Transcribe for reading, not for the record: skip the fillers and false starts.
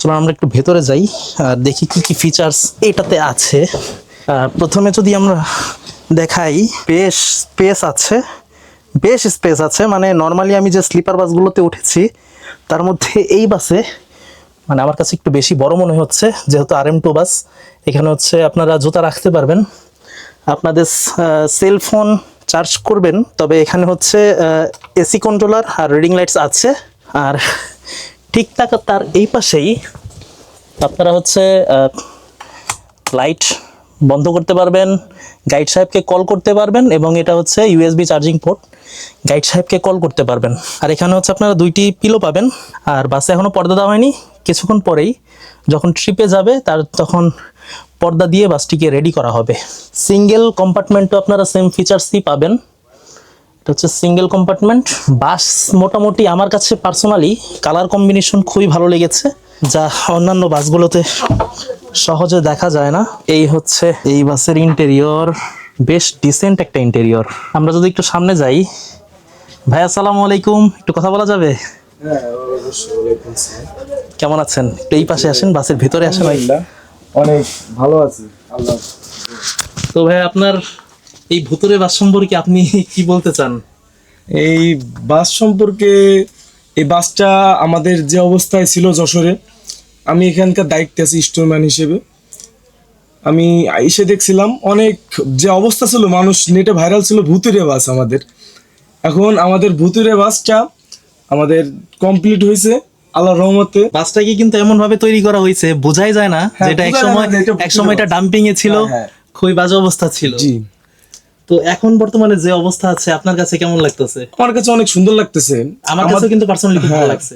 চলো আমরা একটু ভেতরে যাই আর দেখি কি কি ফিচার্স এটাতে আছে। প্রথমে যদি আমরা দেখাই, বেশ স্পেস আছে। মানে নর্মালি আমি যে স্লিপার বাসগুলোতে উঠেছি তার মধ্যে এই বাসে মানে আমার কাছে একটু বেশি বড় মনে হচ্ছে, যেহেতু RM2 বাস। এখানে হচ্ছে আপনারা জুতা রাখতে পারবেন, আপনাদের সেলফোন চার্জ করবেন। তবে এখানে হচ্ছে AC controller are reading lights আছে। আর ঠিকঠাক তার এই পাশেই আপনারা হচ্ছে লাইট বন্ধ করতে পারবেন, গাইড সাহেবকে কল করতে পারবেন, এবং এটা হচ্ছে USB চার্জিং পোর্ট, গাইড সাহেবকে কল করতে পারবেন। আর এখানে হচ্ছে আপনারা 2টি পিলো পাবেন। আর বাসে এখনও পর্দা দেওয়া হয়নি, কিছুক্ষণ পরেই যখন ট্রিপে যাবে তখন পর্দা দিয়ে বাসটিকে রেডি করা হবে। সিঙ্গেল কম্পার্টমেন্টও আপনারা সেম ফিচার্সই পাবেন। এটা হচ্ছে সিঙ্গেল কম্পার্টমেন্ট বাস। মোটামুটি আমার কাছে পার্সোনালি কালার কম্বিনেশন খুবই ভালো লেগেছে, যা অন্যান্য বাসগুলোতে সহজে দেখা যায় না। এই হচ্ছে এই বাসের ইন্টেরিয়র, বেশ ডিসেন্ট একটা ইন্টেরিয়র। আমরা যদি একটু সামনে যাই, ভাই আসসালামু আলাইকুম, একটু কথা বলা যাবে? কেমন আছেন? একটু এই পাশে আসেন, বাসের ভিতরে আসেন। অনেক ভালো আছি আল্লাহ। তো ভাই আপনার এই ভুতুরে বাস সম্পর্কে আপনি কি বলতে চান? এই বাস সম্পর্কে, এই বাসটা আমাদের যে অবস্থায় ছিল যশোরে, আমি এখানকার দায়িত্বে আছি স্টোরম্যান হিসেবে। আমি এসে দেখছিলাম অনেক যে অবস্থা ছিল, মানুষ নেটে ভাইরাল ছিল ভুতুরে বাস আমাদের। এখন আমাদের ভুতুরে বাসটা আমাদের কমপ্লিট হয়েছে আল্লাহর রহমতে। বাসটাকে কিন্তু এমন ভাবে তৈরি করা হয়েছে বোঝাই যায় না, যেটা একসময় এটা ডাম্পিং এ ছিল, খুবই বাজে অবস্থা ছিল। জি। তো এখন বর্তমানে যে অবস্থা আছে আপনার কাছে কেমন লাগতেছে? আমার কাছে অনেক সুন্দর লাগতেছে। আমার কাছে কিন্তু পার্সোনালি খুব ভালো লাগছে।